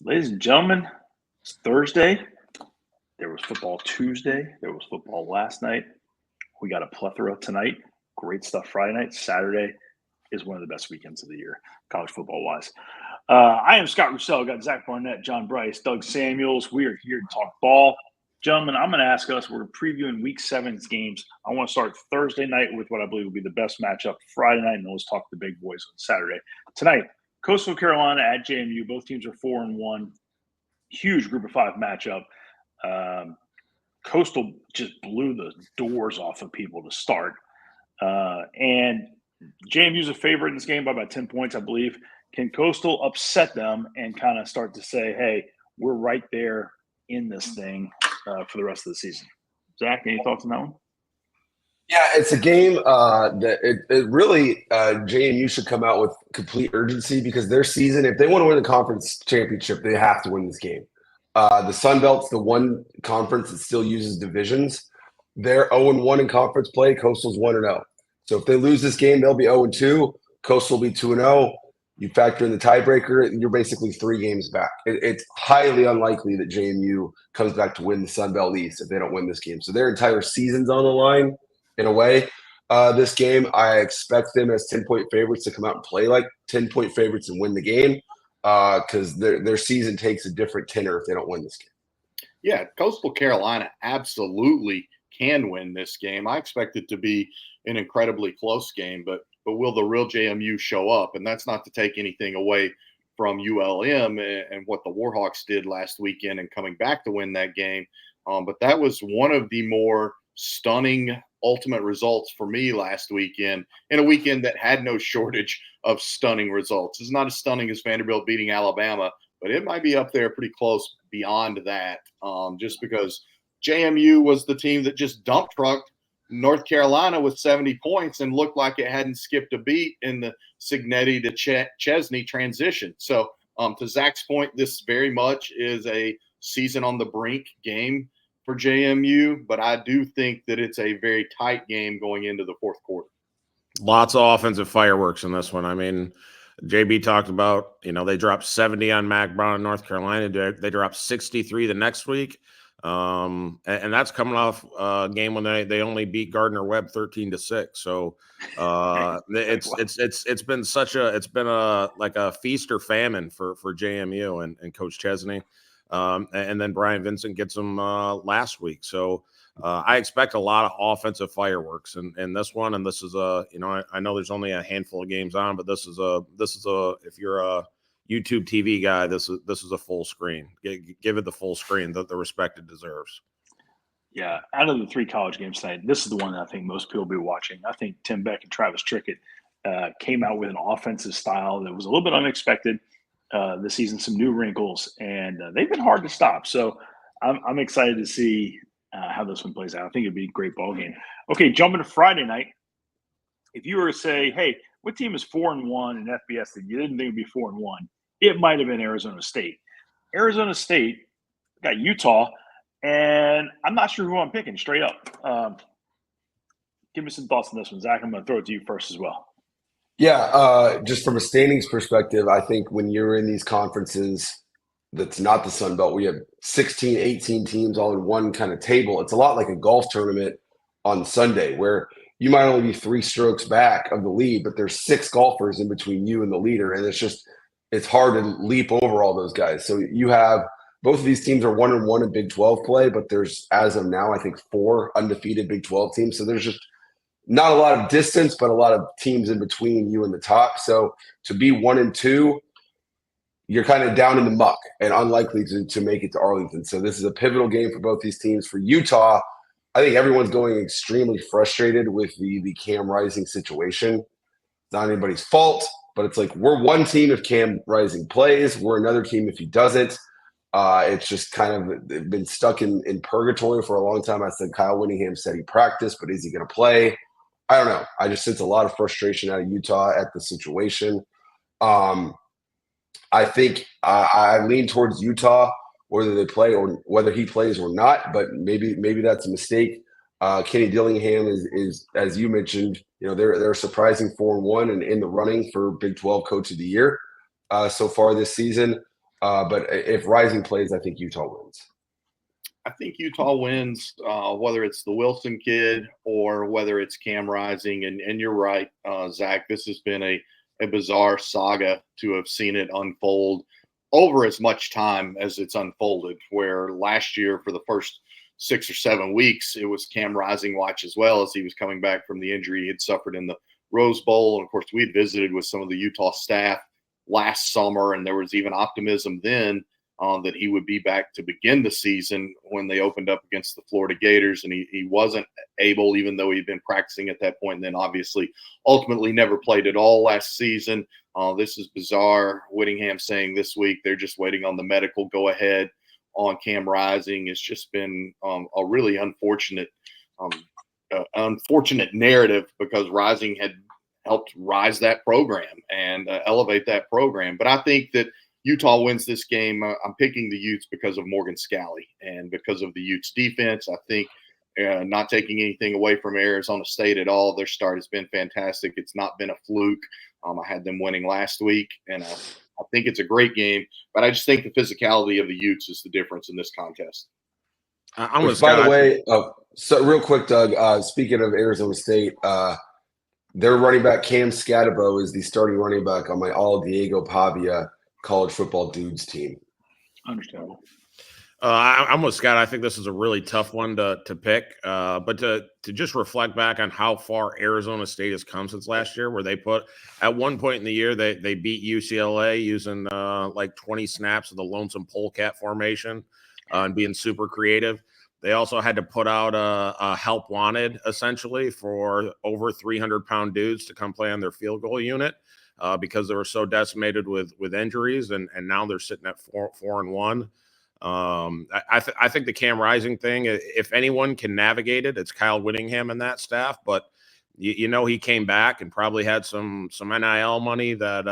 Ladies and gentlemen, it's Thursday. There was football Tuesday. There was football last night. We got a plethora tonight. Great stuff Friday night. Saturday is one of the best weekends of the year, college football wise. I am Scott Russell. Got Zach Barnett, John Bryce, Doug Samuels. We are here to talk ball. Gentlemen, I'm going to ask us, we're previewing week 7's games. I want to start Thursday night with what I believe will be the best matchup. Friday night, and let's talk the big boys on Saturday. Tonight, Coastal Carolina at JMU. Both teams are 4-1. Huge group of 5 matchup. Coastal just blew the doors off of people to start. And JMU's a favorite in this game by about 10 points, I believe. Can Coastal upset them and kind of start to say, hey, we're right there in this thing for the rest of the season? Zach, any thoughts on that one? Yeah, it's a game that it really JMU should come out with complete urgency because their season, if they want to win the conference championship, they have to win this game. The Sun Belt's the one conference that still uses divisions. They're 0-1 in conference play. Coastal's 1-0. So if they lose this game, they'll be 0-2. Coastal will be 2-0. You factor in the tiebreaker, you're basically 3 games back. It's highly unlikely that JMU comes back to win the Sun Belt East if they don't win this game. So their entire season's on the line in a way. This game, I expect them as 10-point favorites to come out and play like 10-point favorites and win the game because their season takes a different tenor if they don't win this game. Yeah, Coastal Carolina absolutely can win this game. I expect it to be an incredibly close game, but will the real JMU show up? And that's not to take anything away from ULM and what the Warhawks did last weekend and coming back to win that game. But that was one of the more stunning ultimate results for me last weekend, in a weekend that had no shortage of stunning results. It's not as stunning as Vanderbilt beating Alabama, but it might be up there pretty close beyond that, just because JMU was the team that just dump trucked North Carolina with 70 points and looked like it hadn't skipped a beat in the Cignetti to Chesney transition. So to Zach's point, this very much is a season on the brink game for JMU, but I do think that it's a very tight game going into the fourth quarter. Lots of offensive fireworks in this one. I mean, JB talked about, they dropped 70 on Mac Brown in North Carolina. They dropped 63 the next week. And that's coming off a game when they only beat Gardner Webb 13-6. So it's been a feast or famine for JMU and Coach Chesney. And then Brian Vincent gets them last week. So I expect a lot of offensive fireworks in this one. And this is I know there's only a handful of games on, but this is if you're a YouTube TV guy, this is a full screen. Give it the full screen that the respect it deserves. Yeah, out of the 3 college games tonight, this is the one that I think most people will be watching. I think Tim Beck and Travis Trickett came out with an offensive style that was a little bit unexpected this season, some new wrinkles, and they've been hard to stop. So I'm excited to see how this one plays out. I think it'd be a great ball game. Okay, jumping to Friday night. If you were to say, hey, what team is 4-1 in FBS that you didn't think would be 4-1? It might have been Arizona State. Arizona State got Utah, and I'm not sure who I'm picking straight up. Give me some thoughts on this one, Zach. I'm going to throw it to you first as well. Yeah, just from a standings perspective, I think when you're in these conferences that's not the Sun Belt, we have 16, 18 teams all in one kind of table. It's a lot like a golf tournament on Sunday where you might only be 3 strokes back of the lead, but there's 6 golfers in between you and the leader. And it's hard to leap over all those guys. So you have both of these teams are 1-1 in Big 12 play, but there's, as of now, I think 4 undefeated Big 12 teams. So there's just not a lot of distance, but a lot of teams in between you and the top. So to be 1-2, you're kind of down in the muck and unlikely to make it to Arlington. So this is a pivotal game for both these teams. For Utah, I think everyone's going extremely frustrated with the Cam Rising situation. It's not anybody's fault, but it's like we're one team if Cam Rising plays. We're another team if he doesn't. It's just kind of been stuck in purgatory for a long time. I said Kyle Whittingham said he practiced, but is he going to play? I don't know. I just sense a lot of frustration out of Utah at the situation. I think I lean towards Utah, whether they play or whether he plays or not. But maybe that's a mistake. Kenny Dillingham is as you mentioned, they're a surprising 4-1 and in the running for Big 12 Coach of the Year so far this season. But if Rising plays, I think Utah wins. I think Utah wins, whether it's the Wilson kid or whether it's Cam Rising. And you're right, Zach, this has been a bizarre saga to have seen it unfold over as much time as it's unfolded, where last year for the first 6 or 7 weeks, it was Cam Rising watch as well, as he was coming back from the injury he had suffered in the Rose Bowl. And of course, we had visited with some of the Utah staff last summer, and there was even optimism then that he would be back to begin the season when they opened up against the Florida Gators. And he wasn't able, even though he'd been practicing at that point, and then obviously ultimately never played at all last season. This is bizarre. Whittingham saying this week they're just waiting on the medical go-ahead on Cam Rising. It's just been a really unfortunate narrative, because Rising had helped rise that program and elevate that program. But I think that Utah wins this game. I'm picking the Utes because of Morgan Scalley and because of the Utes defense. I think not taking anything away from Arizona State at all. Their start has been fantastic. It's not been a fluke. I had them winning last week, and I think it's a great game. But I just think the physicality of the Utes is the difference in this contest. By the way, so real quick, Doug, speaking of Arizona State, their running back Cam Scatabo is the starting running back on my all Diego Pavia college football dudes team. Understandable. I'm with Scott. I think this is a really tough one to pick, but to just reflect back on how far Arizona State has come since last year, where they put at one point in the year they beat UCLA using like 20 snaps of the lonesome polecat formation and being super creative. They also had to put out a help wanted essentially for over 300-pound dudes to come play on their field goal unit. Because they were so decimated with injuries, and now they're sitting at 4-1. I think the Cam Rising thing, if anyone can navigate it, it's Kyle Whittingham and that staff. But you know he came back and probably had some NIL money that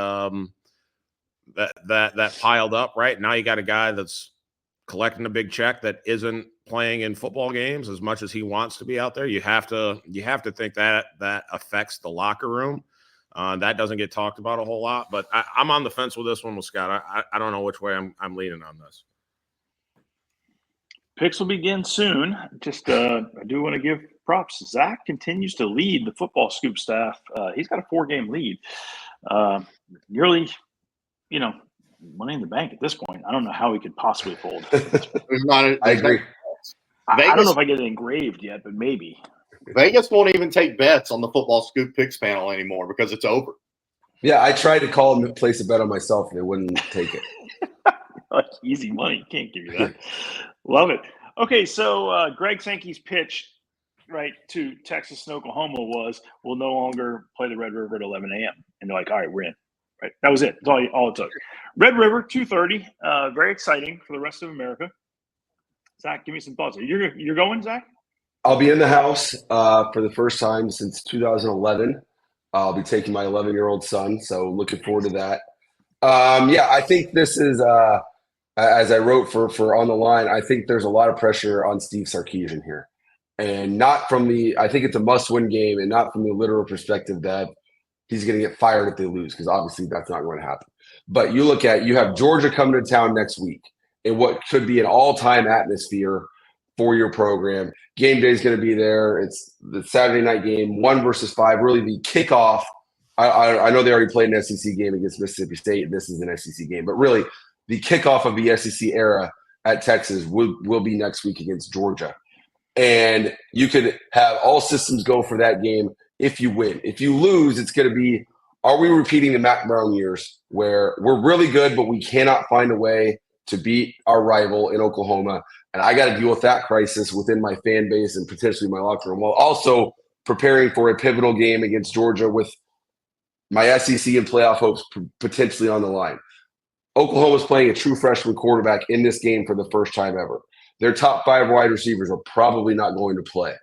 piled up. Right now, you got a guy that's collecting a big check that isn't playing in football games as much as he wants to be out there. You have to think that affects the locker room. That doesn't get talked about a whole lot, but I'm on the fence with this one with Scott. I don't know which way I'm leaning on this. Picks will begin soon. Just I do want to give props. Zach continues to lead the Football Scoop staff. He's got a 4-game lead. Nearly, money in the bank at this point. I don't know how he could possibly fold. I agree. I don't know if I get it engraved yet, but maybe. Vegas won't even take bets on the Football Scoop picks panel anymore because it's over. Yeah, I tried to call them to place a bet on myself, and they wouldn't take it. Like easy money. Can't give you that. Love it. Okay, so Greg Sankey's pitch, right, to Texas and Oklahoma was, we'll no longer play the Red River at 11 a.m. And they're like, all right, we're in. Right, that was it. That's all it took. Red River, 2:30. Very exciting for the rest of America. Zach, give me some thoughts. You're going, Zach? I'll be in the house for the first time since 2011. I'll be taking my 11-year-old son, so looking forward to that. I think this is, as I wrote for On the Line, I think there's a lot of pressure on Steve Sarkisian here. And not from I think it's a must-win game, and not from the literal perspective that he's going to get fired if they lose, because obviously that's not going to happen. But you have Georgia coming to town next week in what could be an all-time atmosphere for your program. Game day is going to be there. It's the Saturday night game, 1 versus 5, really the kickoff. I know they already played an SEC game against Mississippi State. This is an SEC game, but really the kickoff of the SEC era at Texas will be next week against Georgia. And you could have all systems go for that game if you win. If you lose, it's going to be, are we repeating the Mac Brown years where we're really good, but we cannot find a way to beat our rival in Oklahoma? And I got to deal with that crisis within my fan base and potentially my locker room, while also preparing for a pivotal game against Georgia with my SEC and playoff hopes potentially on the line. Oklahoma's playing a true freshman quarterback in this game for the first time ever. Their top 5 wide receivers are probably not going to play.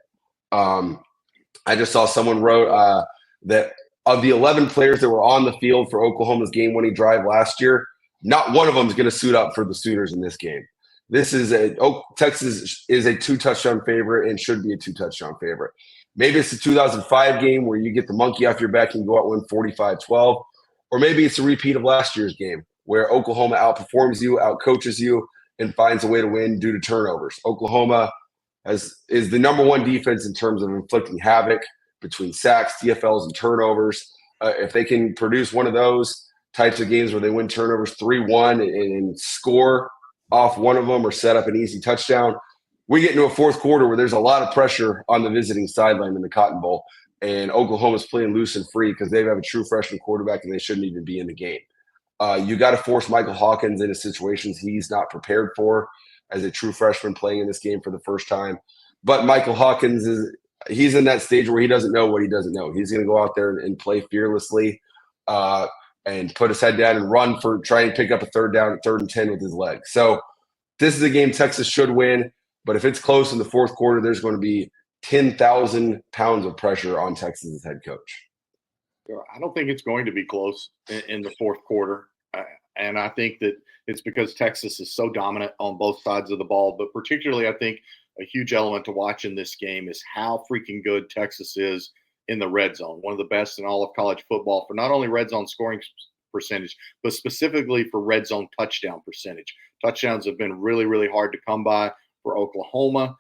I just saw someone wrote that of the 11 players that were on the field for Oklahoma's game-winning drive last year, not one of them is going to suit up for the Sooners in this game. Texas is a 2-touchdown favorite and should be a 2-touchdown favorite. Maybe it's the 2005 game where you get the monkey off your back and go out win 45-12, or maybe it's a repeat of last year's game where Oklahoma outperforms you, outcoaches you, and finds a way to win due to turnovers. Oklahoma is the number one defense in terms of inflicting havoc between sacks, TFLs, and turnovers. If they can produce one of those types of games where they win turnovers 3-1 and score off one of them or set up an easy touchdown, we get into a fourth quarter where there's a lot of pressure on the visiting sideline in the Cotton Bowl, and Oklahoma's playing loose and free because they have a true freshman quarterback and they shouldn't even be in the game. You got to force Michael Hawkins into situations he's not prepared for as a true freshman playing in this game for the first time. But Michael Hawkins he's in that stage where he doesn't know what he doesn't know. He's going to go out there and play fearlessly and put his head down and try and pick up a third down, 3rd and 10 with his legs. So this is a game Texas should win. But if it's close in the fourth quarter, there's going to be 10,000 pounds of pressure on Texas's head coach. I don't think it's going to be close in the fourth quarter. And I think that it's because Texas is so dominant on both sides of the ball. But particularly, I think a huge element to watch in this game is how freaking good Texas is in the red zone. One of the best in all of college football for not only red zone scoring percentage, but specifically for red zone touchdown percentage. Touchdowns have been really, really hard to come by for Oklahoma.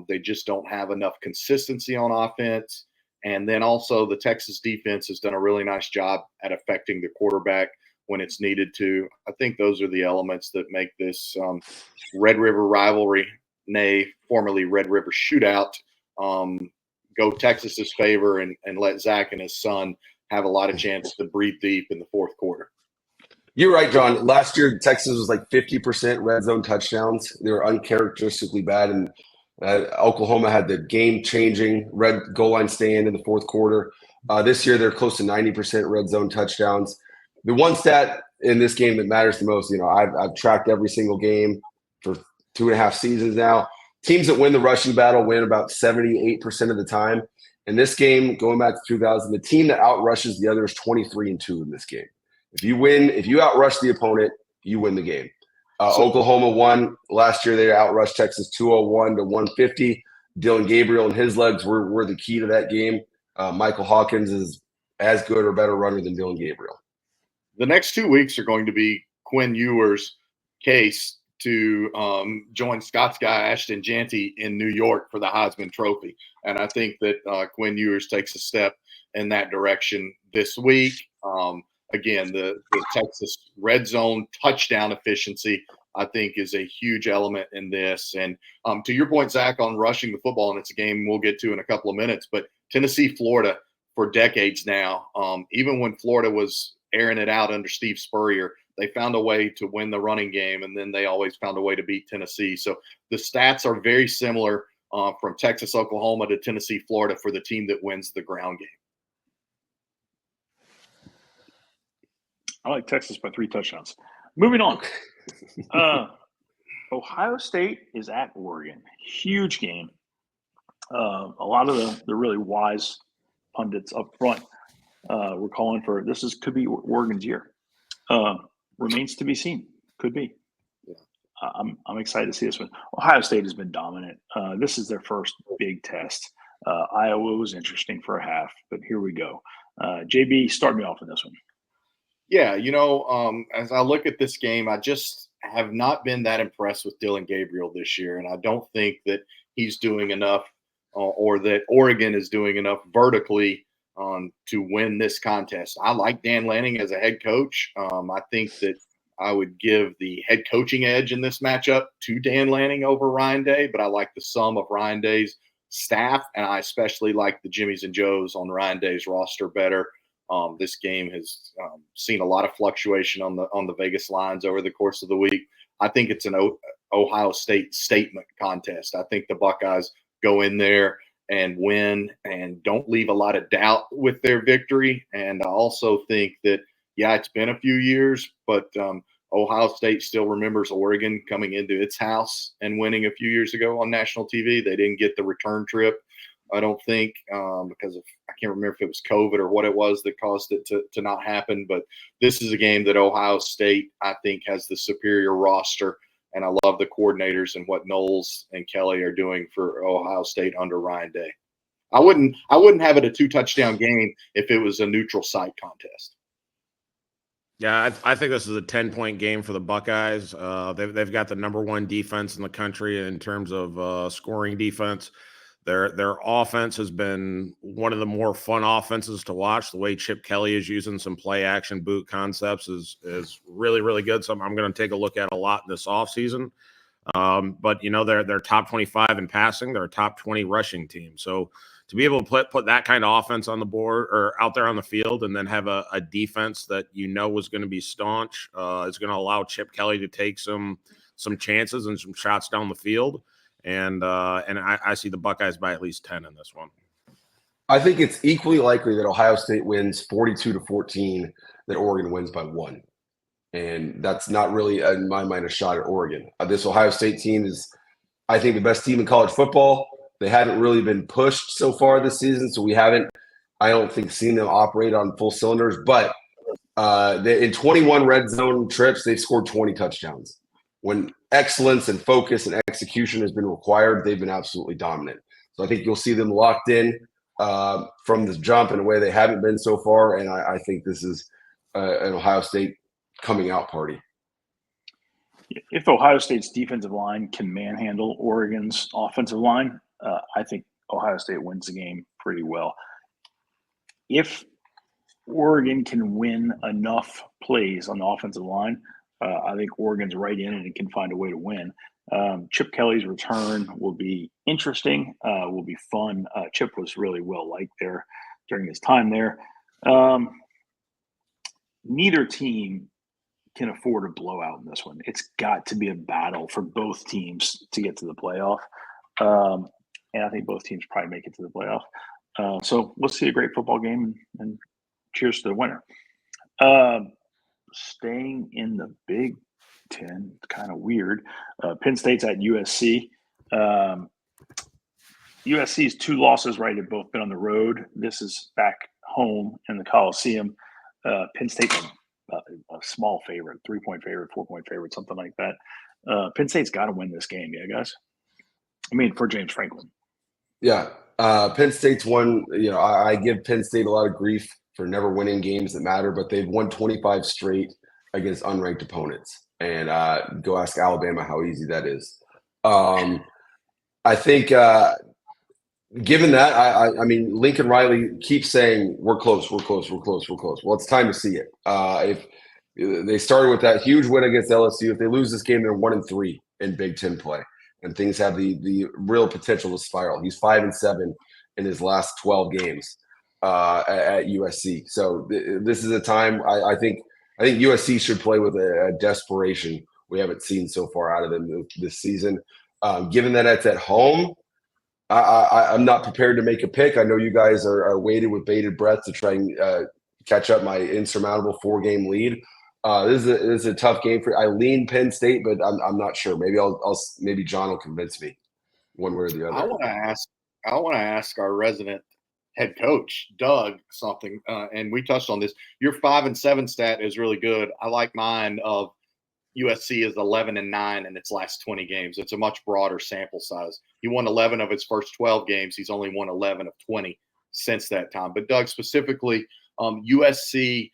They just don't have enough consistency on offense. And then also the Texas defense has done a really nice job at affecting the quarterback when it's needed to. I think those are the elements that make this Red River rivalry, formerly Red River shootout, go Texas's favor and let Zach and his son have a lot of chance to breathe deep in the fourth quarter. You're right, John. Last year, Texas was like 50% red zone touchdowns. They were uncharacteristically bad, and Oklahoma had the game-changing red goal line stand in the fourth quarter. This year, they're close to 90% red zone touchdowns. The one stat in this game that matters the most, I've tracked every single game for 2.5 seasons now. Teams that win the rushing battle win about 78% of the time. In this game, going back to 2000, the team that outrushes the other is 23-2 in this game. If you outrush the opponent, you win the game. Oklahoma won last year. They outrushed Texas 201-150. Dylan Gabriel and his legs were the key to that game. Michael Hawkins is as good or better runner than Dylan Gabriel. The next 2 weeks are going to be Quinn Ewers' case to join Scott's guy Ashton Jeanty in New York for the Heisman Trophy. And I think that Quinn Ewers takes a step in that direction this week. Again, the Texas red zone touchdown efficiency, I think, is a huge element in this. And to your point, Zach, on rushing the football, and it's a game we'll get to in a couple of minutes, but Tennessee, Florida for decades now, even when Florida was airing it out under Steve Spurrier, they found a way to win the running game, and then they always found a way to beat Tennessee. So the stats are very similar from Texas, Oklahoma to Tennessee, Florida for the team that wins the ground game. I like Texas by 3 touchdowns. Moving on. Ohio State is at Oregon. Huge game. A lot of the really wise pundits up front were calling for could be Oregon's year. Remains to be seen. Could be. Yeah. I'm excited to see this one. Ohio State has been dominant. This is their first big test. Iowa was interesting for a half, but here we go. JB, start me off in this one. Yeah, as I look at this game, I just have not been that impressed with Dylan Gabriel this year, and I don't think that he's doing enough or that Oregon is doing enough vertically to win this contest. I like Dan Lanning as a head coach. I think that I would give the head coaching edge in this matchup to Dan Lanning over Ryan Day, but I like the sum of Ryan Day's staff, and I especially like the Jimmies and Joes on Ryan Day's roster better. This game has seen a lot of fluctuation on the Vegas lines over the course of the week. I think it's an Ohio State statement contest. I think the Buckeyes go in there and win and don't leave a lot of doubt with their victory. And I also think that, yeah, it's been a few years, but Ohio State still remembers Oregon coming into its house and winning a few years ago on national TV. They didn't get the return trip, I don't think, because I can't remember if it was COVID or what it was that caused it to not happen. But this is a game that Ohio State, I think, has the superior roster. And I love the coordinators and what Knowles and Kelly are doing for Ohio State under Ryan Day. I wouldn't have it a 2-touchdown game if it was a neutral site contest. Yeah, I think this is a 10-point game for the Buckeyes. They've got the number one defense in the country in terms of scoring defense. Their offense has been one of the more fun offenses to watch. The way Chip Kelly is using some play action boot concepts is really, really good. Something I'm going to take a look at a lot in this offseason. But they're top 25 in passing. They're a top 20 rushing team. So to be able to put that kind of offense on the board or out there on the field, and then have a defense that was going to be staunch, is going to allow Chip Kelly to take some chances and some shots down the field. And I see the Buckeyes by at least 10 in this one. I think it's equally likely that Ohio State wins 42-14, that Oregon wins by 1. And that's not really, in my mind, a shot at Oregon. This Ohio State team is, I think, the best team in college football. They haven't really been pushed so far this season, so we haven't, I don't think, seen them operate on full cylinders. But in 21 red zone trips, they've scored 20 touchdowns. When excellence and focus and execution has been required, they've been absolutely dominant. So I think you'll see them locked in from the jump in a way they haven't been so far. And I think this is an Ohio State coming out party. If Ohio State's defensive line can manhandle Oregon's offensive line, I think Ohio State wins the game pretty well. If Oregon can win enough plays on the offensive line, I think Oregon's right in it and can find a way to win. Chip Kelly's return will be interesting, will be fun. Chip was really well liked there during his time there. Neither team can afford a blowout in this one. It's got to be a battle for both teams to get to the playoff. And I think both teams probably make it to the playoff. So we'll see a great football game, and cheers to the winner. Staying in the Big Ten, it's kind of weird. Penn State's at USC. USC's 2 losses, right, have both been on the road. This is back home in the Coliseum. Penn State's a small favorite, 3-point favorite, 4-point favorite, something like that. Penn State's got to win this game, yeah, guys. I mean, for James Franklin. Yeah, Penn State's won. I give Penn State a lot of grief for never winning games that matter, but they've won 25 straight against unranked opponents. And go ask Alabama how easy that is. I think given that, I mean, Lincoln Riley keeps saying, we're close, we're close, we're close, we're close. Well, it's time to see it. If they started with that huge win against LSU, if they lose this game, they're 1-3 in Big Ten play. And things have the real potential to spiral. He's 5-7 in his last 12 games at USC. So this is a time I think USC should play with a desperation we haven't seen so far out of them this season. Given that it's at home, I'm not prepared to make a pick. I know you guys are waited with bated breath to try and catch up my insurmountable 4-game lead. This is a tough game for. I lean Penn State, but I'm not sure. Maybe John will convince me one way or the other. I want to ask our resident head coach Doug something, and we touched on this. Your 5-7 stat is really good. I like mine of USC is 11-9 in its last 20 games. It's a much broader sample size. He won 11 of its first 12 games. He's only won 11 of 20 since that time. But Doug, specifically, USC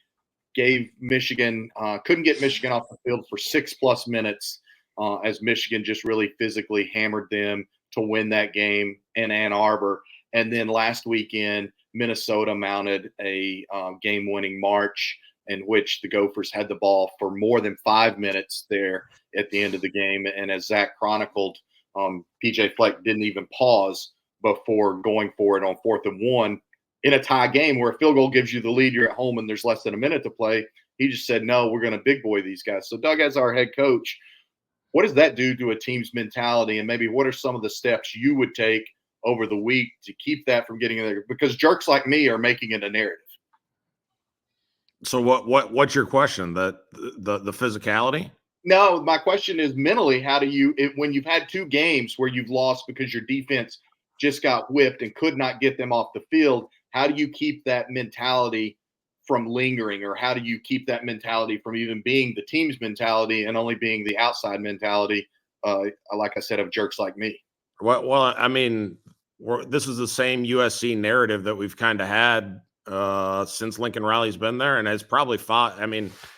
gave Michigan couldn't get Michigan off the field for 6+ minutes as Michigan just really physically hammered them to win that game in Ann Arbor. And then last weekend, Minnesota mounted a game-winning march in which the Gophers had the ball for more than 5 minutes there at the end of the game. And as Zach chronicled, PJ Fleck didn't even pause before going for it on 4th and 1 in a tie game where a field goal gives you the lead, you're at home and there's less than a minute to play. He just said, no, we're going to big boy these guys. So Doug, as our head coach, what does that do to a team's mentality? And maybe what are some of the steps you would take over the week to keep that from getting in there? Because jerks like me are making it a narrative. So what's your question? The physicality? No, my question is mentally, how do you, when you've had 2 games where you've lost because your defense just got whipped and could not get them off the field, how do you keep that mentality from lingering, or how do you keep that mentality from even being the team's mentality and only being the outside mentality, like I said, of jerks like me? Well, I mean, this is the same USC narrative that we've kind of had since Lincoln Riley's been there, and has probably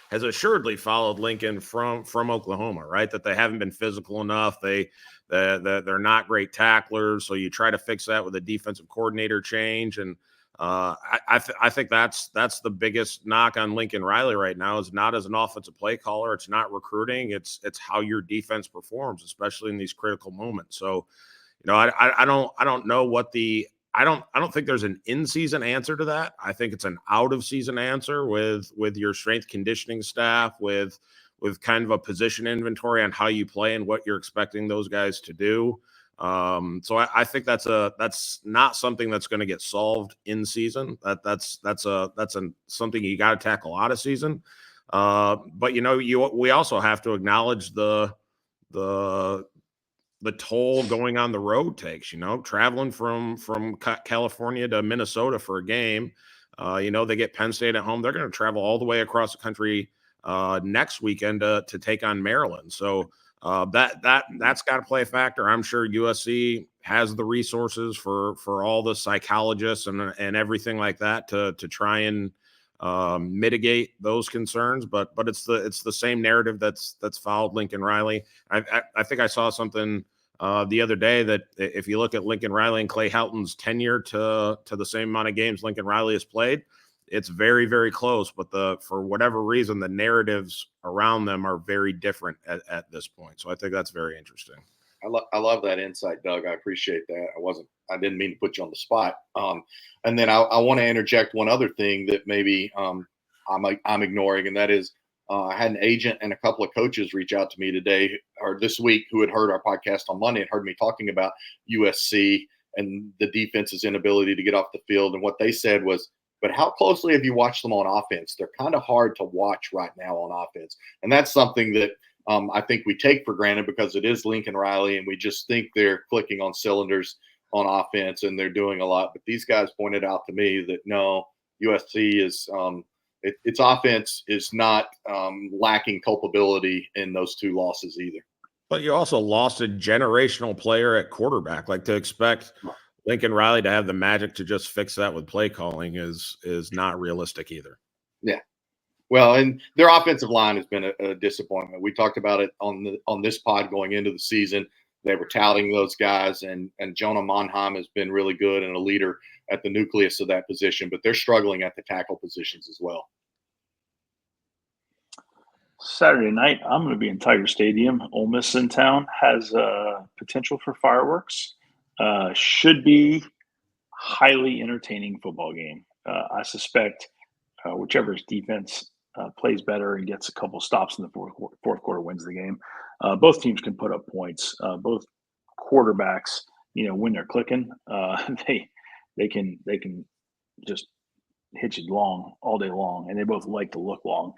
has assuredly followed Lincoln from Oklahoma, right? That they haven't been physical enough. They're not great tacklers, so you try to fix that with a defensive coordinator change. And I think that's the biggest knock on Lincoln Riley right now, is not as an offensive play caller. It's not recruiting. It's how your defense performs, especially in these critical moments. So, I don't know what I don't think there's an in-season answer to that. I think it's an out-of-season answer with your strength conditioning staff, with kind of a position inventory on how you play and what you're expecting those guys to do. So I think that's not something that's going to get solved in season. That's something you got to tackle out of season. But we also have to acknowledge the toll going on the road takes, traveling from California to Minnesota for a game. They get Penn State at home. They're going to travel all the way across the country next weekend to take on Maryland. So that's got to play a factor. I'm sure USC has the resources for all the psychologists and everything like that to try and mitigate those concerns. But it's the same narrative that's followed Lincoln Riley. I think I saw something the other day that if you look at Lincoln Riley and Clay Helton's tenure to the same amount of games Lincoln Riley has played, it's very, very close. But for whatever reason, the narratives around them are very different at this point. So I think that's very interesting. I love that insight, Doug. I appreciate that. I didn't mean to put you on the spot. And then I want to interject one other thing that maybe I'm ignoring, and that is I had an agent and a couple of coaches reach out to me today or this week who had heard our podcast on Monday and heard me talking about USC and the defense's inability to get off the field. And what they said was, but how closely have you watched them on offense? They're kind of hard to watch right now on offense. And that's something that I think we take for granted because it is Lincoln Riley and we just think they're clicking on cylinders on offense and they're doing a lot. But these guys pointed out to me that no, USC is its offense is not lacking culpability in those two losses either. But you also lost a generational player at quarterback. Like, to expect Lincoln Riley to have the magic to just fix that with play calling is not realistic either. Yeah. Well, and their offensive line has been a disappointment. We talked about it on this pod going into the season. They were touting those guys, and Jonah Monheim has been really good and a leader at the nucleus of that position, but they're struggling at the tackle positions as well. Saturday night, I'm going to be in Tiger Stadium. Ole Miss in town, has potential for fireworks. Should be highly entertaining football game. I suspect whichever defense plays better and gets a couple stops in the fourth quarter wins the game. Both teams can put up points. Both quarterbacks, when they're clicking, they can just hit you long all day long, and they both like to look long.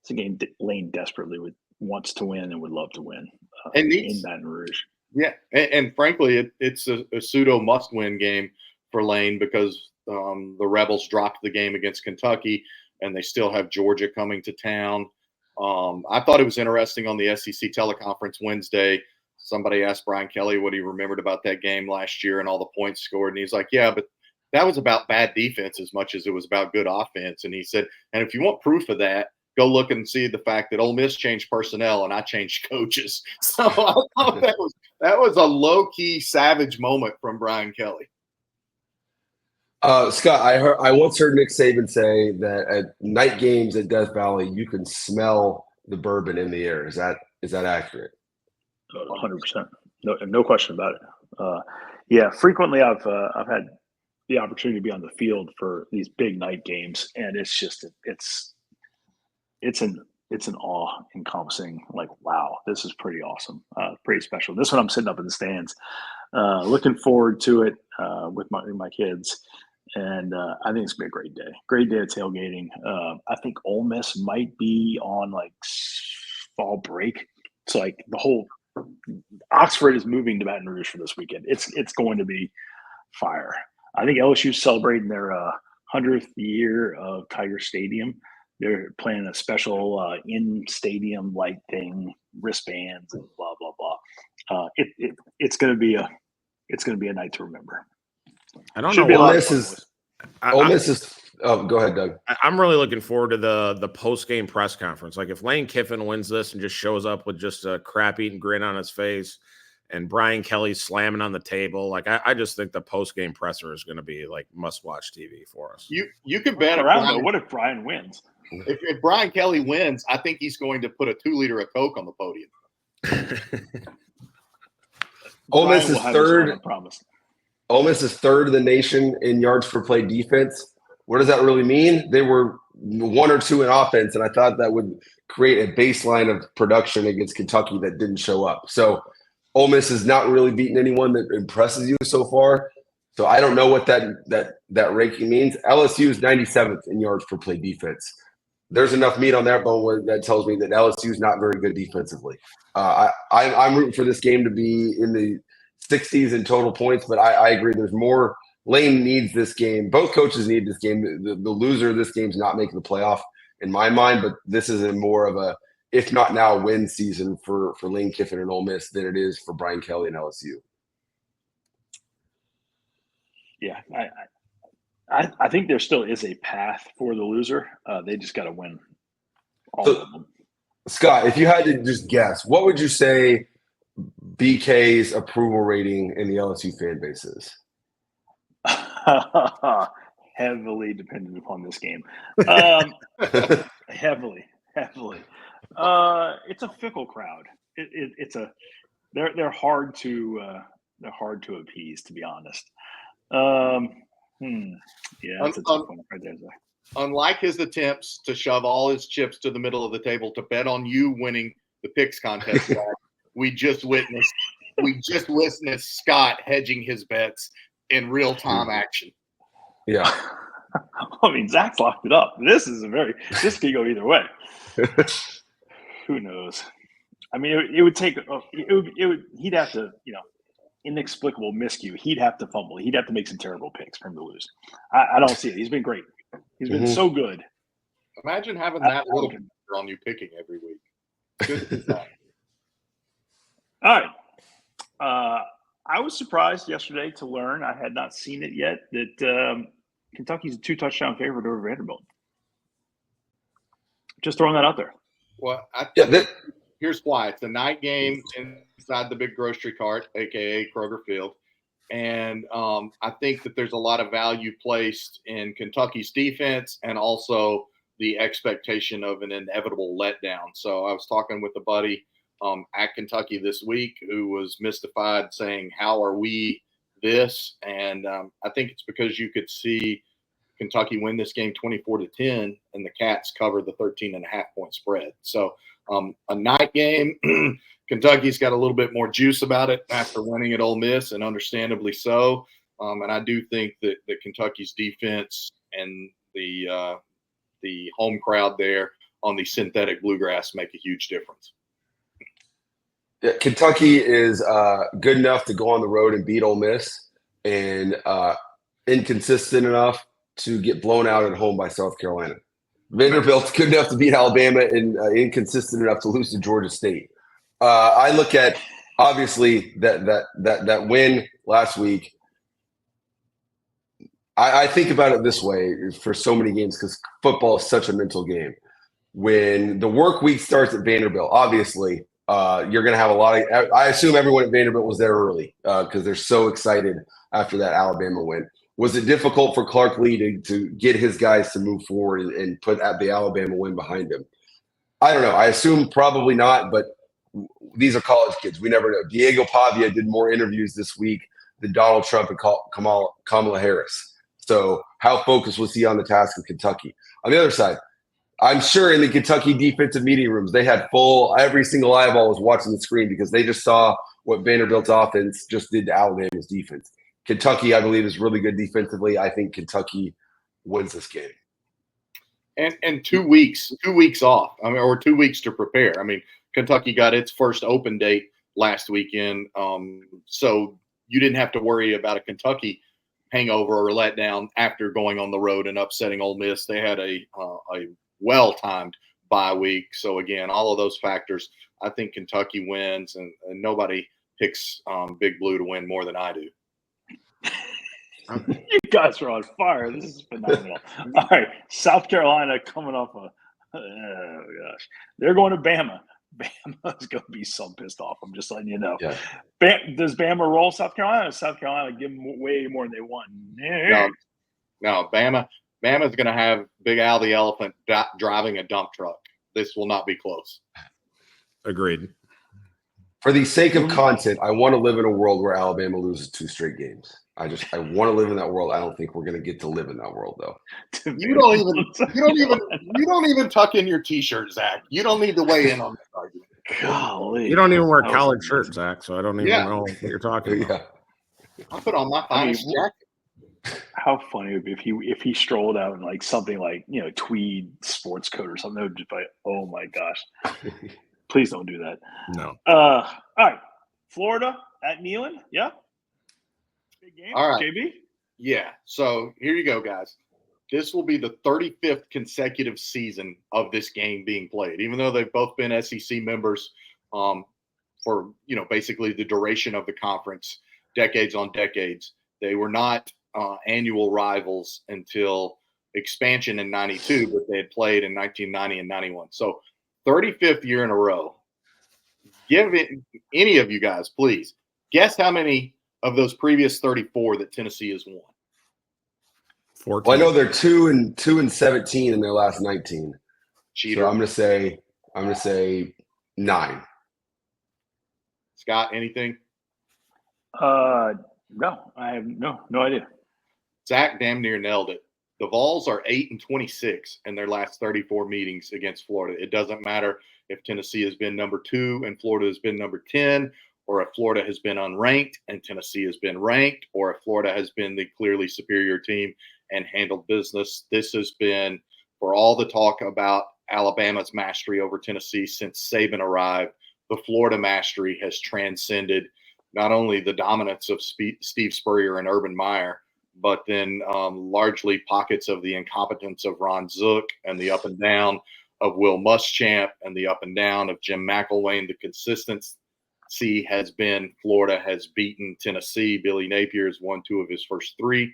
It's a game Lane desperately wants to win and would love to win in Baton Rouge. Yeah, and frankly, it's a pseudo must-win game for Lane because the Rebels dropped the game against Kentucky, and they still have Georgia coming to town. I thought it was interesting on the SEC teleconference Wednesday. Somebody asked Brian Kelly what he remembered about that game last year and all the points scored, and he's like, yeah, but that was about bad defense as much as it was about good offense. And he said, and if you want proof of that, go look and see the fact that Ole Miss changed personnel and I changed coaches. So I thought that was a low-key savage moment from Brian Kelly. Scott, I once heard Nick Saban say that at night games at Death Valley, you can smell the bourbon in the air. Is that accurate? 100%. No question about it. Yeah, frequently I've had the opportunity to be on the field for these big night games, and it's just it's an awe-encompassing, like, wow, this is pretty awesome, pretty special. This one I'm sitting up in the stands, looking forward to it with my kids, and I think it's gonna be a great day. Great day of tailgating. I think Ole Miss might be on like fall break, so like the whole Oxford is moving to Baton Rouge for this weekend. It's going to be fire. I think LSU's celebrating their 100th year of Tiger Stadium. They're planning a special in-stadium light thing, wristbands, and blah blah blah. It's going to be a night to remember. I don't Should know be a Ole lot of Miss fun, is boys. Ole Miss is. Oh, go ahead, Doug. I'm really looking forward to the post game press conference. Like if Lane Kiffin wins this and just shows up with just a crap eating grin on his face, and Brian Kelly's slamming on the table, like I just think the post game presser is going to be like must watch TV for us. You can bet What if Brian wins? If Brian Kelly wins, I think he's going to put a 2-liter of Coke on the podium. Ole Miss is third. I promise. Ole Miss is third in the nation in yards per play defense. What does that really mean? They were 1 or 2 in offense, and I thought that would create a baseline of production against Kentucky that didn't show up. So Ole Miss has not really beaten anyone that impresses you so far. So I don't know what that ranking means. LSU is 97th in yards per play defense. There's enough meat on that bone that tells me that LSU is not very good defensively. I'm rooting for this game to be in the 60s in total points, but I agree. There's more. Lane needs this game. Both coaches need this game. The loser of this game is not making the playoff in my mind, but this is more of a, if not now, win season for Lane Kiffin and Ole Miss than it is for Brian Kelly and LSU. Yeah, I think there still is a path for the loser. They just got to win all of them. Scott, if you had to just guess, what would you say BK's approval rating in the LSU fan base is? Heavily dependent upon this game. Heavily. It's a fickle crowd. They're hard to appease, to be honest. Yeah, that's a tough one right there, Zach. Unlike his attempts to shove all his chips to the middle of the table to bet on you winning the picks contest, we just witnessed Scott hedging his bets in real time action. Yeah. I mean, Zach's locked it up. This could go either way. Who knows? I mean, it would take. He'd have to, inexplicable miscue. He'd have to fumble. He'd have to make some terrible picks for him to lose. I don't see it. He's been great. He's been so good. Imagine having that little on you picking every week. Good as that. All right. I was surprised yesterday to learn, I had not seen it yet, that Kentucky's a 2-touchdown favorite over Vanderbilt. Just throwing that out there. Well, here's why. It's a night game inside the big grocery cart, a.k.a. Kroger Field. And I think that there's a lot of value placed in Kentucky's defense and also the expectation of an inevitable letdown. So I was talking with a buddy at Kentucky this week who was mystified, saying, how are we this? And I think it's because you could see Kentucky win this game 24-10 and the Cats cover the 13.5-point spread. So a night game, Kentucky's got a little bit more juice about it after winning at Ole Miss, and understandably so. And I do think that Kentucky's defense and the home crowd there on the synthetic bluegrass make a huge difference. Yeah, Kentucky is good enough to go on the road and beat Ole Miss, and inconsistent enough to get blown out at home by South Carolina. Vanderbilt's good enough to beat Alabama and inconsistent enough to lose to Georgia State. I look at obviously that win last week. I think about it this way for so many games because football is such a mental game. When the work week starts at Vanderbilt, obviously you're going to have a lot of. I assume everyone at Vanderbilt was there early because they're so excited after that Alabama win. Was it difficult for Clark Lee to get his guys to move forward and put the Alabama win behind him? I don't know. I assume probably not, but these are college kids. We never know. Diego Pavia did more interviews this week than Donald Trump and Kamala Harris. So how focused was he on the task of Kentucky? On the other side, I'm sure in the Kentucky defensive meeting rooms, they had every single eyeball was watching the screen because they just saw what Vanderbilt's offense just did to Alabama's defense. Kentucky, I believe, is really good defensively. I think Kentucky wins this game. And 2 weeks off. I mean, or 2 weeks to prepare. I mean, Kentucky got its first open date last weekend, so you didn't have to worry about a Kentucky hangover or letdown after going on the road and upsetting Ole Miss. They had a well-timed bye week. So again, all of those factors, I think Kentucky wins, and nobody picks Big Blue to win more than I do. You guys are on fire. This is phenomenal. All right, South Carolina coming off a. Oh gosh, they're going to Bama. Bama's going to be so pissed off. I'm just letting you know. Yeah. Does Bama roll South Carolina? Or South Carolina give them way more than they want? No, Bama's going to have Big Al the Elephant driving a dump truck. This will not be close. Agreed. For the sake of content, I want to live in a world where Alabama loses 2 straight games. I want to live in that world. I don't think we're going to get to live in that world, though. You don't even tuck in your T-shirt, Zach. You don't need to weigh in on this argument. Golly. You don't even wear collared shirts, Zach, so I don't even know what you're talking about. I put on my finest jacket. How funny it would be if he strolled out in like something like tweed sports coat or something. That would just be like, oh my gosh. Please don't do that. No. All right. Florida at Neyland. Yeah. Big game. All right. JB? Yeah. So here you go, guys. This will be the 35th consecutive season of this game being played, even though they've both been SEC members for, basically the duration of the conference, decades on decades. They were not annual rivals until expansion in 92, but they had played in 1990 and 91. So 35th year in a row. Give it any of you guys, please. Guess how many of those previous 34 that Tennessee has won. 14. Well, I know they're 2-17 in their last 19. Cheater. So I'm gonna say 9. Scott, anything? No, I have no idea. Zach damn near nailed it. The Vols are 8-26 in their last 34 meetings against Florida. It doesn't matter if Tennessee has been number 2 and Florida has been number 10, or if Florida has been unranked and Tennessee has been ranked, or if Florida has been the clearly superior team and handled business. This has been, for all the talk about Alabama's mastery over Tennessee since Saban arrived, the Florida mastery has transcended not only the dominance of Steve Spurrier and Urban Meyer, but then largely pockets of the incompetence of Ron Zook and the up and down of Will Muschamp and the up and down of Jim McElwain. The consistency has been Florida has beaten Tennessee. Billy Napier has won 2 of his first 3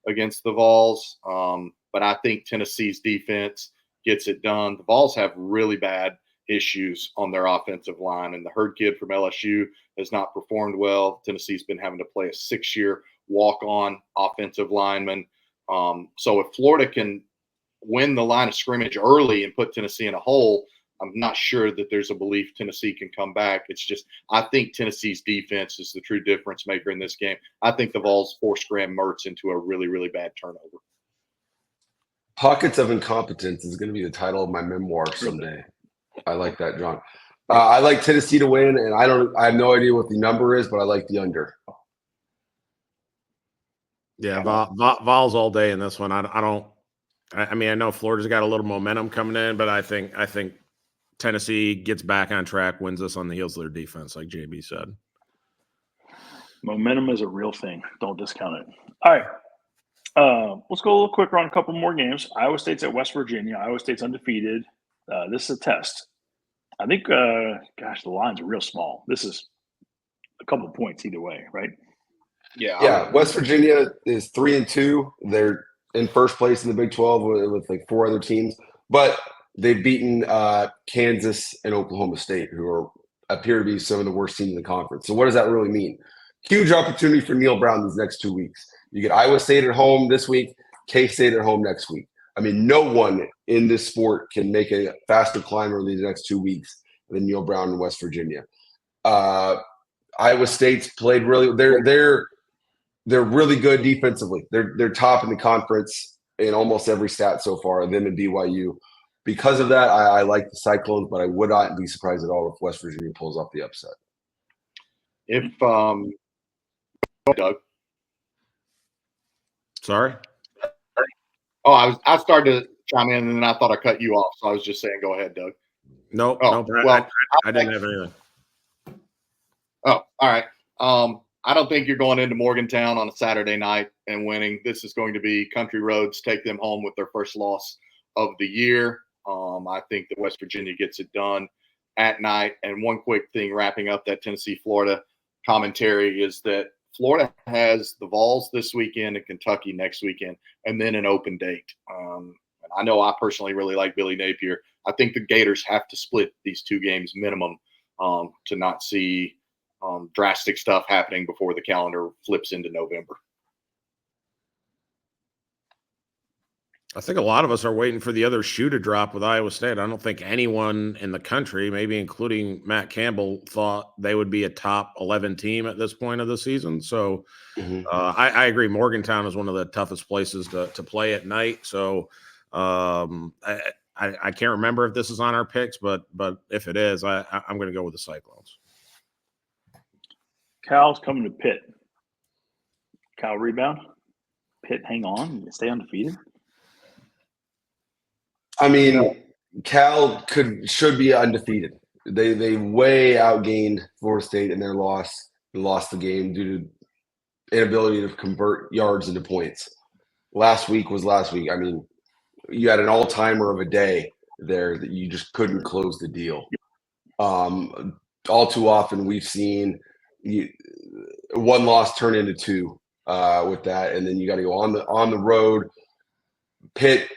against the Vols. But I think Tennessee's defense gets it done. The Vols have really bad issues on their offensive line, and the Herd kid from LSU has not performed well. Tennessee's been having to play a 6-year walk-on offensive lineman. So if Florida can win the line of scrimmage early and put Tennessee in a hole, I'm not sure that there's a belief Tennessee can come back. It's just I think Tennessee's defense is the true difference maker in this game. I think the Vols force Graham Mertz into a really, really bad turnover. Pockets of Incompetence is going to be the title of my memoir someday. I like that, John. I like Tennessee to win, and I have no idea what the number is, but I like the under. Yeah, Vols all day in this one. I mean, I know Florida's got a little momentum coming in, but I think Tennessee gets back on track, wins this on the heels of their defense, like JB said. Momentum is a real thing. Don't discount it. All right. Let's go a little quicker on a couple more games. Iowa State's at West Virginia. Iowa State's undefeated. This is a test. I think, the lines are real small. This is a couple of points either way, right? Yeah. West Virginia is 3-2. They're in first place in the Big 12 with like 4 other teams, but they've beaten Kansas and Oklahoma State, who appear to be some of the worst teams in the conference. So what does that really mean? Huge opportunity for Neil Brown these next 2 weeks. You get Iowa State at home this week, K-State at home next week. I mean, no one in this sport can make a faster climber these next 2 weeks than Neil Brown in West Virginia. Iowa State's played really. They're really good defensively. They're top in the conference in almost every stat so far. Them and BYU. Because of that, I like the Cyclones, but I would not be surprised at all if West Virginia pulls off the upset. If Doug. Sorry. Oh, I started to chime in, and then I thought I cut you off, so I was just saying, go ahead, Doug. Nope. Well, I didn't have anything. Oh, all right. I don't think you're going into Morgantown on a Saturday night and winning. This is going to be country roads, take them home with their first loss of the year. I think that West Virginia gets it done at night. And one quick thing wrapping up that Tennessee-Florida commentary is that Florida has the Vols this weekend and Kentucky next weekend, and then an open date. And I know I personally really like Billy Napier. I think the Gators have to split these 2 games minimum to not see drastic stuff happening before the calendar flips into November. I think a lot of us are waiting for the other shoe to drop with Iowa State. I don't think anyone in the country, maybe including Matt Campbell, thought they would be a top 11 team at this point of the season. So I agree. Morgantown is one of the toughest places to play at night. So I can't remember if this is on our picks, but if it is, I'm going to go with the Cyclones. Cal's coming to Pitt. Cal rebound. Pitt hang on. Stay undefeated. I mean, Cal should be undefeated. They way outgained Florida State in their loss. They lost the game due to inability to convert yards into points. Last week was last week. I mean, you had an all-timer of a day there that you just couldn't close the deal. All too often we've seen one loss turn into 2 with that, and then you got to go on the road. Pitt.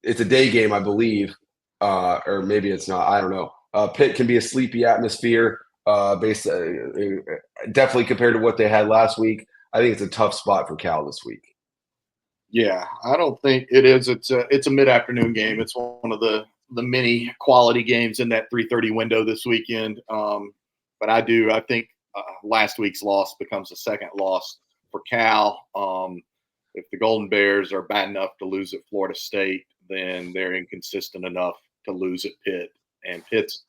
It's a day game, I believe, or maybe it's not. I don't know. Pitt can be a sleepy atmosphere, definitely compared to what they had last week. I think it's a tough spot for Cal this week. Yeah, I don't think it is. It's a mid-afternoon game. It's one of the many quality games in that 3:30 window this weekend. But I think last week's loss becomes a second loss for Cal. If the Golden Bears are bad enough to lose at Florida State, then they're inconsistent enough to lose at Pitt. And Pitt's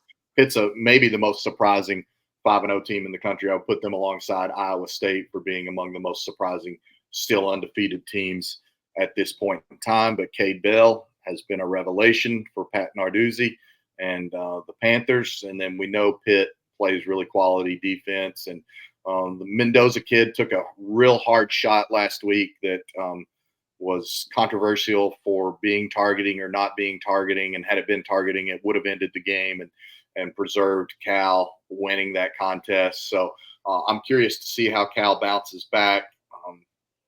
maybe the most surprising 5-0 team in the country. I would put them alongside Iowa State for being among the most surprising, still undefeated teams at this point in time. But Cade Bell has been a revelation for Pat Narduzzi and the Panthers. And then we know Pitt plays really quality defense. And the Mendoza kid took a real hard shot last week that was controversial for being targeting or not being targeting. And had it been targeting, it would have ended the game and preserved Cal winning that contest. So I'm curious to see how Cal bounces back.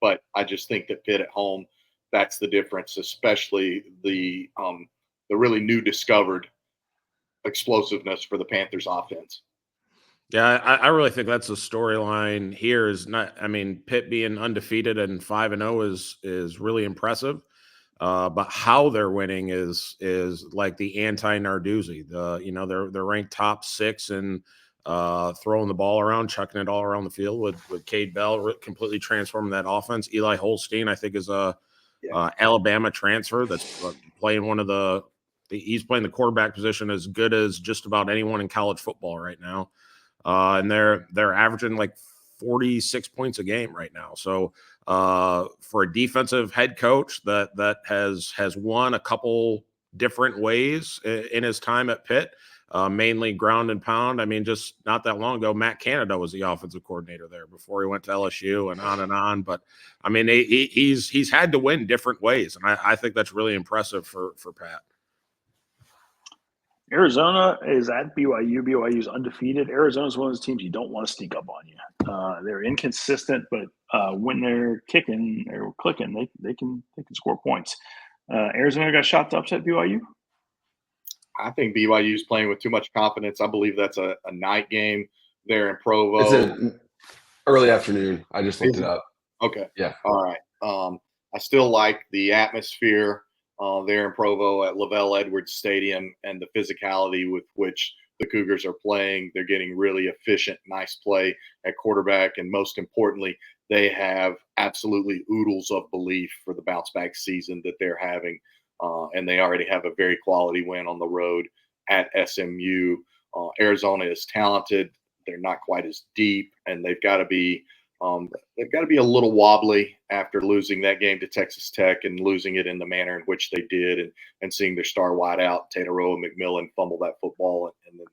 But I just think that Pitt at home, that's the difference, especially the really new discovered explosiveness for the Panthers offense. Yeah, I really think that's the storyline here. Is not, I mean, Pitt being undefeated and 5-0 is really impressive, but how they're winning is like the anti-Narduzzi. They're ranked top 6 and throwing the ball around, chucking it all around the field with Cade Bell completely transforming that offense. Eli Holstein, I think, is a Alabama transfer that's playing he's playing the quarterback position as good as just about anyone in college football right now. And they're averaging like 46 points a game right now. So for a defensive head coach that has won a couple different ways in his time at Pitt, mainly ground and pound. I mean, just not that long ago, Matt Canada was the offensive coordinator there before he went to LSU and on and on. But I mean, he's had to win different ways, and I think that's really impressive for Pat. Arizona is at BYU. BYU is undefeated. Arizona is one of those teams you don't want to sneak up on you. They're inconsistent, but when they're kicking or clicking, they can score points. Arizona got shot to upset BYU. I think BYU is playing with too much confidence. I believe that's a night game there in Provo. It's an early afternoon. I just looked it up. Okay. Yeah. All right. I still like the atmosphere there in Provo at Lavelle Edwards Stadium and the physicality with which the Cougars are playing. They're getting really efficient, nice play at quarterback. And most importantly, they have absolutely oodles of belief for the bounce back season that they're having. And they already have a very quality win on the road at SMU. Arizona is talented. They're not quite as deep, and they've got to be a little wobbly after losing that game to Texas Tech and losing it in the manner in which they did, and seeing their star wideout Tataroa McMillan fumble that football and then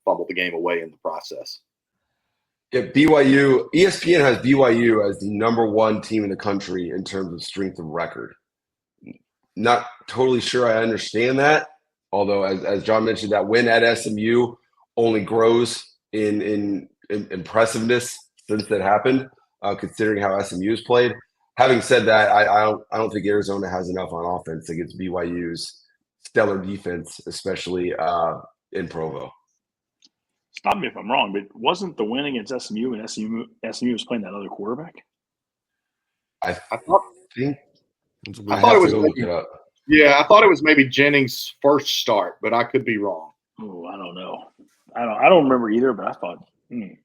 fumble the game away in the process. Yeah, BYU. ESPN has BYU as the number 1 team in the country in terms of strength of record. Not totally sure I understand that, although as John mentioned, that win at SMU only grows in impressiveness since that happened. considering how SMU has played. Having said that, I don't think Arizona has enough on offense against BYU's stellar defense, especially in Provo. Stop me if I'm wrong, but wasn't the win against SMU and SMU was playing that other quarterback? I thought think I thought it was look it up. Yeah, I thought it was maybe Jennings' first start, but I could be wrong. Oh, I don't know. I don't remember either, but I thought. I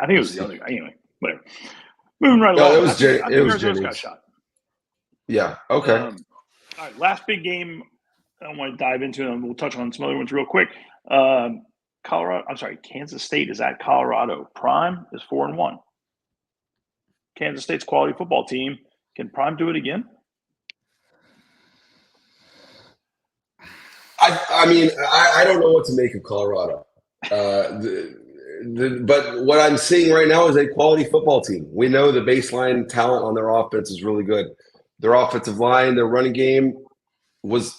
think it was the other guy. Anyway, whatever. Moving right along. It was Arizona's Jennings. got a shot. Yeah. Okay. All right. Last big game I want to dive into, and we'll touch on some other ones real quick. Kansas State is at Colorado. Prime is 4-1. Kansas State's quality football team. Can Prime do it again? I don't know what to make of Colorado. But what I'm seeing right now is a quality football team. We know the baseline talent on their offense is really good. Their offensive line, their running game was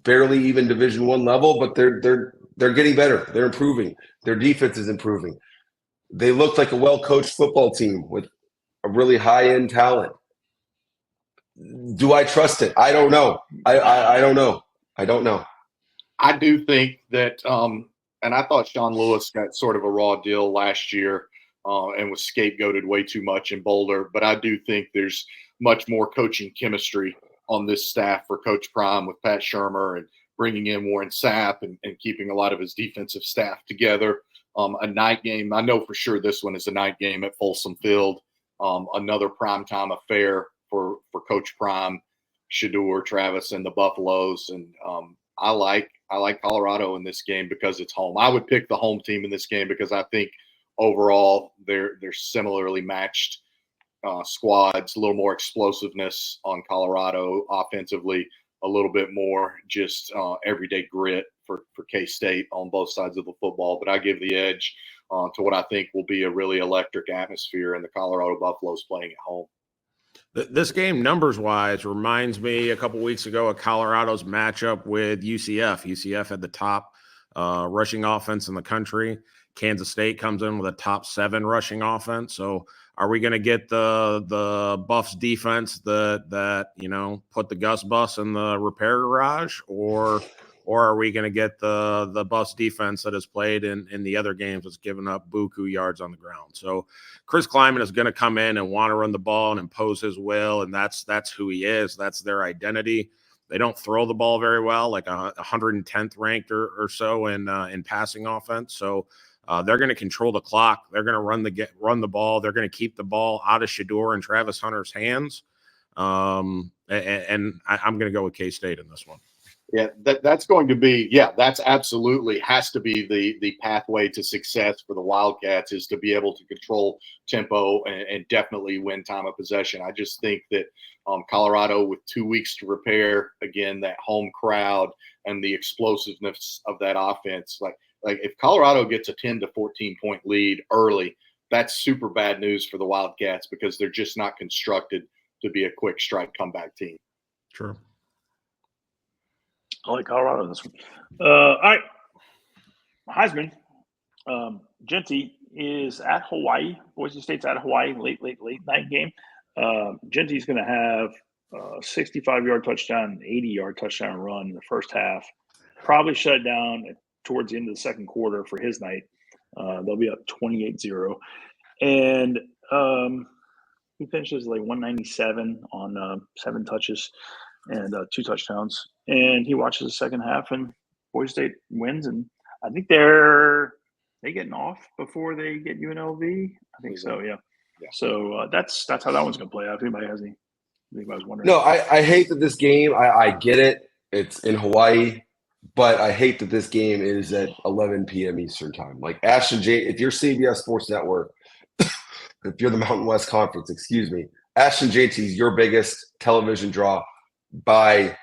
barely even Division I level, but they're getting better. They're improving. Their defense is improving. They looked like a well-coached football team with a really high-end talent. Do I trust it? I don't know. I don't know. I don't know. I do think that, and I thought Sean Lewis got sort of a raw deal last year and was scapegoated way too much in Boulder. But I do think there's much more coaching chemistry on this staff for Coach Prime with Pat Shurmur and bringing in Warren Sapp and keeping a lot of his defensive staff together. A night game. I know for sure this one is a night game at Folsom Field. Another primetime affair for Coach Prime, Shedeur, Travis, and the Buffaloes. And I like Colorado in this game because it's home. I would pick the home team in this game because I think overall they're similarly matched squads. A little more explosiveness on Colorado offensively, a little bit more just everyday grit for K-State on both sides of the football. But I give the edge to what I think will be a really electric atmosphere, and the Colorado Buffaloes playing at home. This game, numbers-wise, reminds me a couple weeks ago of Colorado's matchup with UCF. UCF had the top rushing offense in the country. Kansas State comes in with a top 7 rushing offense. So are we going to get the Buffs defense that put the Gus bus in the repair garage, or are we going to get the Buffs defense that has played in the other games that's given up buku yards on the ground? So Chris Kleiman is going to come in and want to run the ball and impose his will, and that's who he is. That's their identity. They don't throw the ball very well, like 110th ranked or so in passing offense. So they're going to control the clock. They're going to run the ball. They're going to keep the ball out of Shedeur and Travis Hunter's hands. And I'm going to go with K-State in this one. Yeah, that's going to be, that's absolutely has to be the pathway to success for the Wildcats, is to be able to control tempo and definitely win time of possession. I just think that Colorado, with 2 weeks to prepare, again, that home crowd and the explosiveness of that offense, like if Colorado gets a 10 to 14 point lead early, that's super bad news for the Wildcats because they're just not constructed to be a quick strike comeback team. Sure. I like Colorado in this one. All right. Heisman. Genty is at Hawaii. Boise State's at Hawaii. Late night game. Genty's going to have a 65-yard touchdown, 80-yard touchdown run in the first half. Probably shut down towards the end of the second quarter for his night. They'll be up 28-0. And he finishes like 197 on 7 touches and 2 touchdowns. And he watches the second half, and Boise State wins. And I think they getting off before they get UNLV. I think so, yeah. So that's how that one's going to play out. If anybody has anybody's wondering. No, I hate that this game. I get it. It's in Hawaii, but I hate that this game is at 11 p.m. Eastern time. Like Ashton J, if you're CBS Sports Network, if you're the Mountain West Conference, excuse me, Ashton JT is your biggest television draw by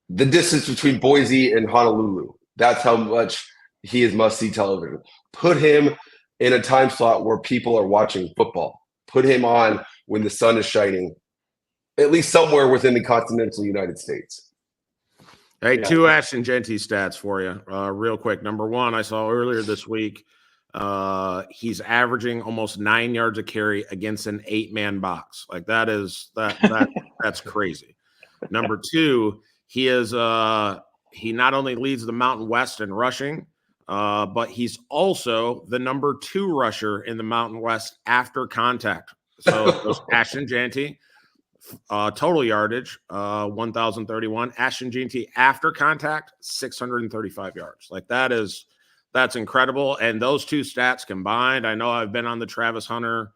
the distance between Boise and Honolulu. That's how much he is must-see television. Put him in a time slot where people are watching football. Put him on when the sun is shining, at least somewhere within the continental United States. Hey, 2 Ashton Genty stats for you real quick. Number 1, I saw earlier this week, He's averaging almost 9 yards a carry against an 8-man box. Like that's crazy. Number two, he not only leads the Mountain West in rushing, but he's also the number 2 rusher in the Mountain West after contact. So it was Ashton Jeanty, total yardage, 1,031. Ashton Jeanty after contact, 635 yards. Like that's incredible. And those two stats combined, I know I've been on the Travis Hunter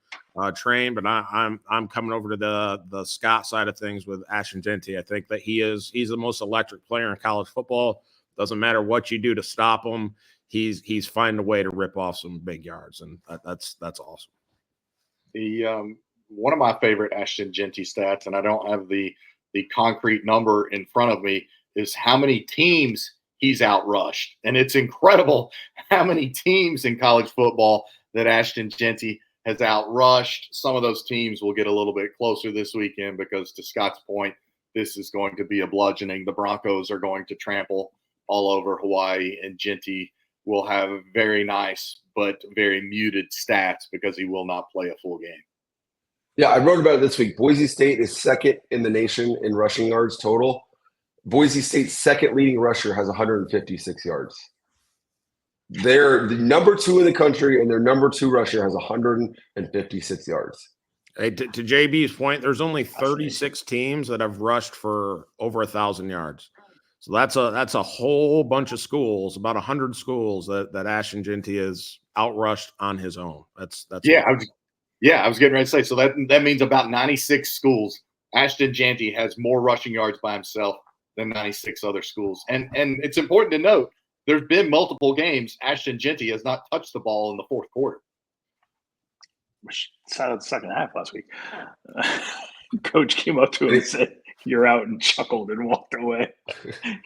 train, but I'm coming over to the Scott side of things with Ashton Jeanty. I think that he's the most electric player in college football. Doesn't matter what you do to stop him. He's finding a way to rip off some big yards, and that's awesome. The one of my favorite Ashton Jeanty stats, and I don't have the concrete number in front of me, is how many teams he's outrushed. And it's incredible how many teams in college football that Ashton Jeanty has outrushed. Some of those teams will get a little bit closer this weekend because, to Scott's point, this is going to be a bludgeoning. The Broncos are going to trample all over Hawaii, and Jeanty will have very nice but very muted stats because he will not play a full game. Yeah, I wrote about it this week. Boise State is second in the nation in rushing yards total. Boise State's second leading rusher has 156 yards. They're the number 2 in the country, and their number 2 rusher has 156 yards. Hey, to JB's point, there's only 36 teams that have rushed for over 1,000 yards. So that's a whole bunch of schools, about 100 schools that Ashton Jeanty has outrushed on his own. That's I was getting ready to say. So that means about 96 schools. Ashton Jeanty has more rushing yards by himself than 96 other schools. And it's important to note, there's been multiple games Ashton Jeanty has not touched the ball in the fourth quarter. Which started the second half last week. Coach came up to him and said, "You're out," and chuckled and walked away.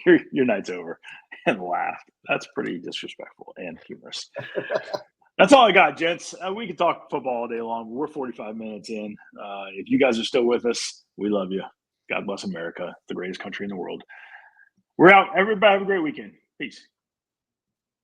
Your night's over, and laughed. That's pretty disrespectful and humorous. That's all I got, gents. We can talk football all day long. We're 45 minutes in. If you guys are still with us, we love you. God bless America, the greatest country in the world. We're out. Everybody have a great weekend. Peace.